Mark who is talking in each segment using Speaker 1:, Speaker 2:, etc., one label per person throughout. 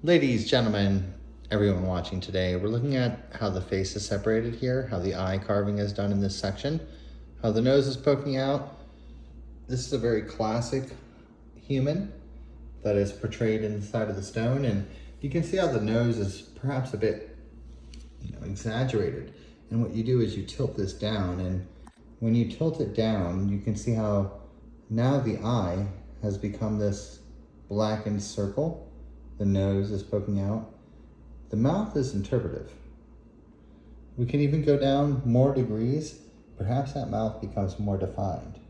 Speaker 1: Ladies, gentlemen, everyone watching today, we're looking at how the face is separated here, how the eye carving is done in this section, how the nose is poking out. This is a very classic human that is portrayed inside of the stone, and you can see how the nose is perhaps a bit, exaggerated. And what you do is you tilt this down, and when you tilt it down, you can see how now the eye has become this blackened circle. The nose is poking out. The mouth is interpretive. We can even go down more degrees. Perhaps that mouth becomes more defined.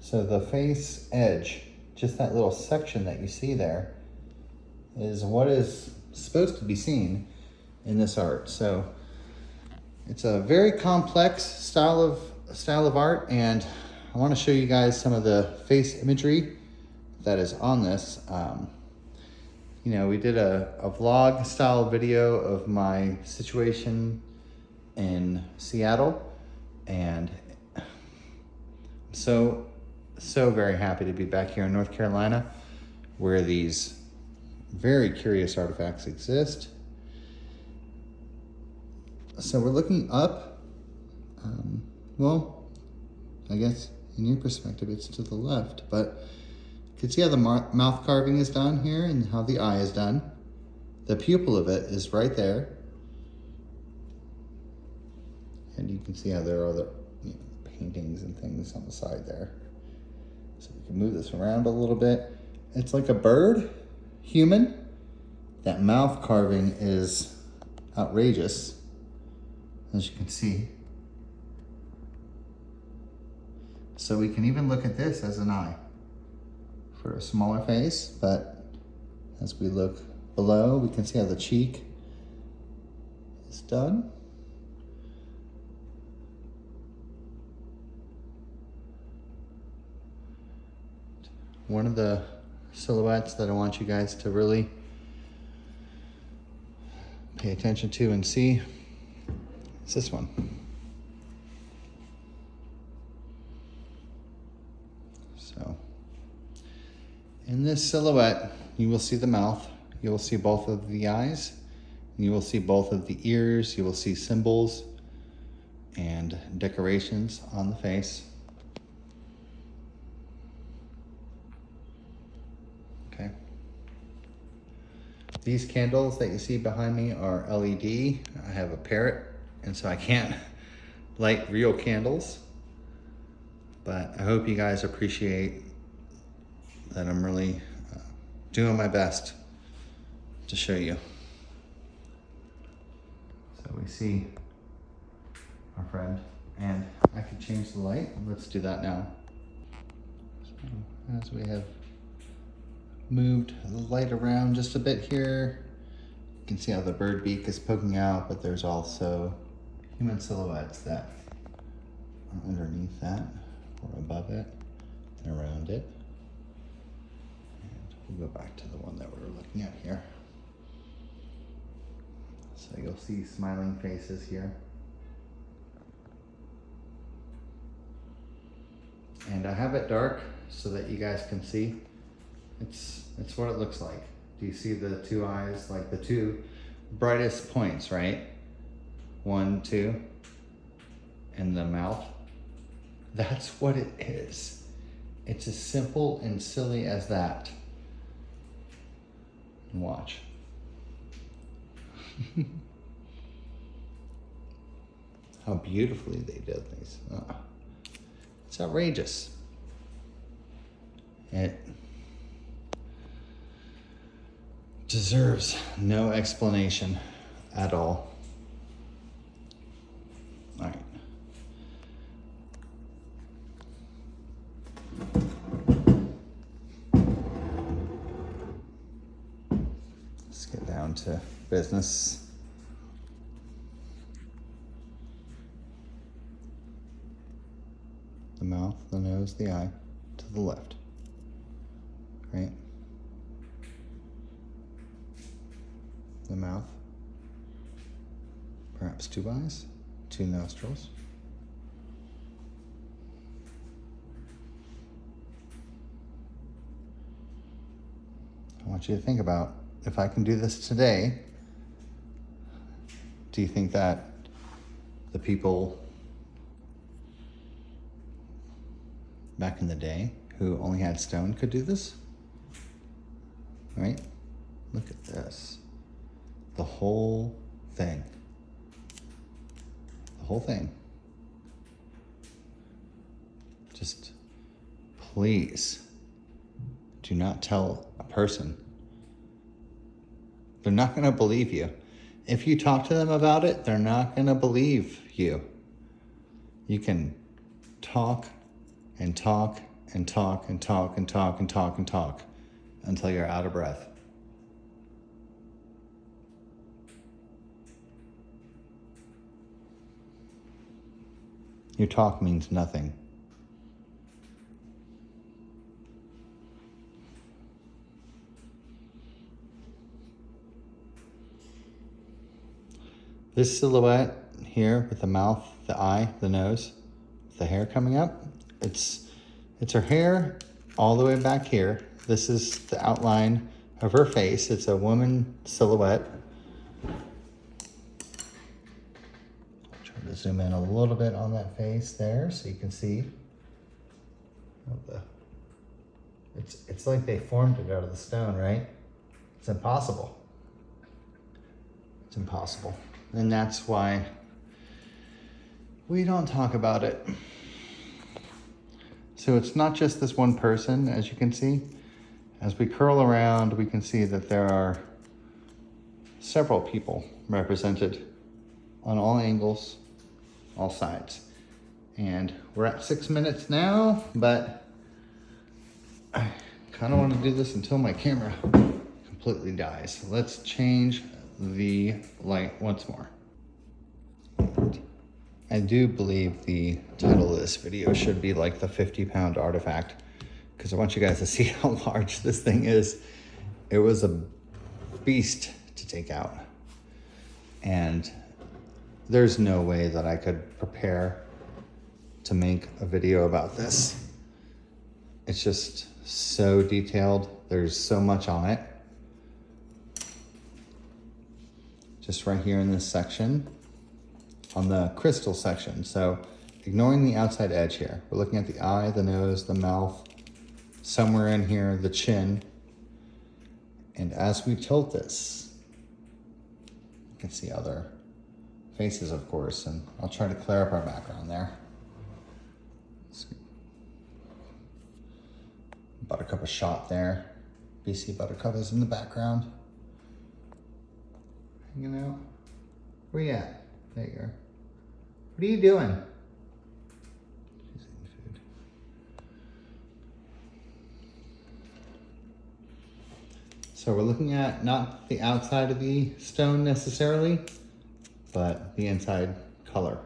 Speaker 1: So the face edge, just that little section that you see there, is what is supposed to be seen in this art. So it's a very complex style of art, and I want to show you guys some of the face imagery that is on this. We did a vlog style video of my situation in Seattle, and I'm so very happy to be back here in North Carolina, where these very curious artifacts exist. So we're looking up. Well, I guess in your perspective it's to the left, but you can see how the mouth carving is done here and how the eye is done. The pupil of it is right there. And you can see how there are other paintings and things on the side there. So we can move this around a little bit. It's like a bird, human. That mouth carving is outrageous, as you can see. So we can even look at this as an eye for a smaller face, but as we look below, we can see how the cheek is done. One of the silhouettes that I want you guys to really pay attention to and see is this one. So in this silhouette, you will see the mouth, you will see both of the eyes, you will see both of the ears, you will see symbols and decorations on the face. Okay. These candles that you see behind me are LED. I have a parrot, and so I can't light real candles, but I hope you guys appreciate that I'm really doing my best to show you. So we see our friend, and I can change the light. Let's do that now. So as we have moved the light around just a bit here, you can see how the bird beak is poking out, but there's also human silhouettes that are underneath that or above it and around it. We'll go back to the one that we were looking at here. So you'll see smiling faces here. And I have it dark so that you guys can see. It's what it looks like. Do you see the two eyes, like the two brightest points, right? 1, 2, and the mouth. That's what it is. It's as simple and silly as that. Watch. How beautifully they did these. It's outrageous. It deserves no explanation at all. All right. Let's get down to business. The mouth, the nose, the eye, to the left. Right? The mouth. Perhaps 2 eyes, 2 nostrils. I want you to think about if I can do this today, do you think that the people back in the day who only had stone could do this? Right? Look at this. The whole thing. The whole thing. Just please do not tell a person. They're not going to believe you. If you talk to them about it, they're not going to believe you. You can talk and talk and talk and talk and talk and talk and talk until you're out of breath. Your talk means nothing. This silhouette here with the mouth, the eye, the nose, the hair coming up, it's her hair all the way back here. This is the outline of her face. It's a woman silhouette. I'll try to zoom in a little bit on that face there so you can see. It's like they formed it out of the stone, right? It's impossible. It's impossible. And that's why we don't talk about it. So it's not just this one person, as you can see. As we curl around, we can see that there are several people represented on all angles, all sides. And we're at 6 minutes now, but I kind of want to do this until my camera completely dies. Let's change the light once more. I do believe the title of this video should be like the 50-pound artifact, because I want you guys to see how large this thing is. It was a beast to take out. And there's no way that I could prepare to make a video about this. It's just so detailed. There's so much on it. Just right here in this section, on the crystal section. So ignoring the outside edge here, we're looking at the eye, the nose, the mouth, somewhere in here, the chin. And as we tilt this, you can see other faces, of course, and I'll try to clear up our background there. Buttercup is shot there. BC Buttercup is in the background. Hanging out. Where you at? There you are. What are you doing? She's eating food. So we're looking at not the outside of the stone necessarily, but the inside color.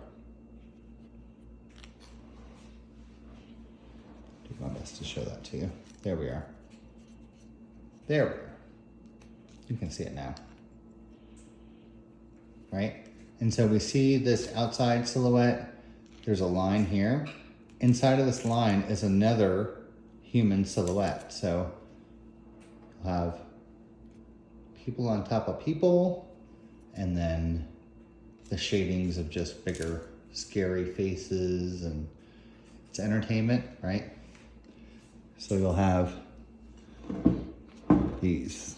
Speaker 1: Do my best to show that to you. There we are. There we are. You can see it now. Right? And so we see this outside silhouette. There's a line here. Inside of this line is another human silhouette. So you'll have people on top of people, and then the shadings of just bigger, scary faces, and it's entertainment, right? So you'll have these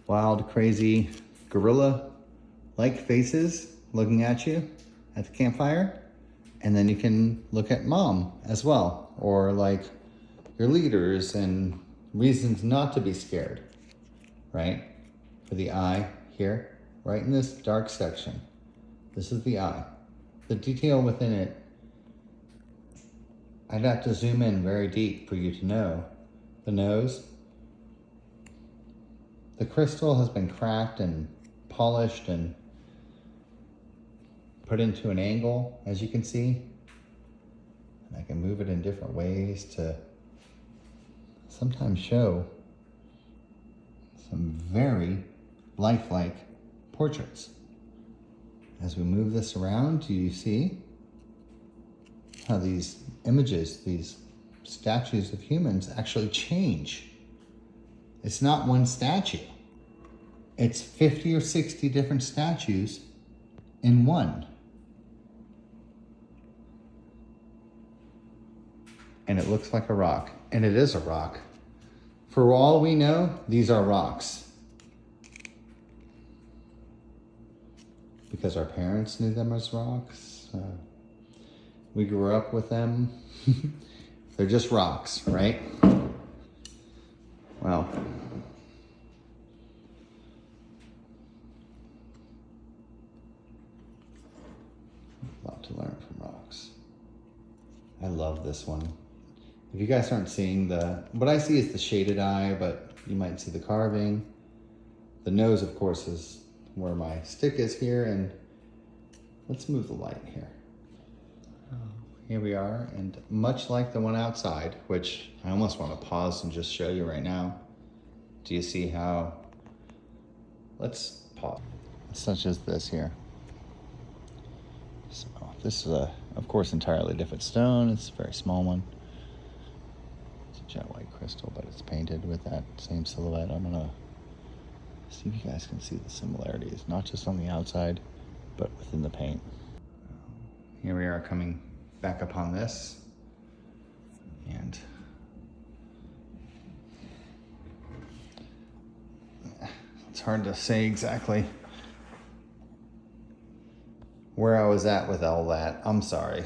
Speaker 1: wild, crazy gorilla-like faces looking at you at the campfire. And then you can look at mom as well, or like your leaders and reasons not to be scared, right? For the eye here, right in this dark section. This is the eye. The detail within it, I'd have to zoom in very deep for you to know. The nose. The crystal has been cracked and polished and put into an angle, as you can see. And I can move it in different ways to sometimes show some very lifelike portraits. As we move this around, do you see how these images, these statues of humans actually change? It's not one statue. It's 50 or 60 different statues in one. And it looks like a rock. And it is a rock. For all we know, these are rocks. Because our parents knew them as rocks. We grew up with them. They're just rocks, right? Well. A lot to learn from rocks. I love this one. If you guys aren't seeing what I see is the shaded eye, but you might see the carving. The nose, of course, is where my stick is here, and let's move the light here. Here we are, and much like the one outside, which I almost want to pause and just show you right now. Do you see how? Let's pause. Such as this here. So this is of course, entirely different stone. It's a very small one. It's a jet white crystal, but it's painted with that same silhouette. I'm gonna see if you guys can see the similarities, not just on the outside, but within the paint. Here we are coming back upon this, and it's hard to say exactly where I was at with all that. I'm sorry.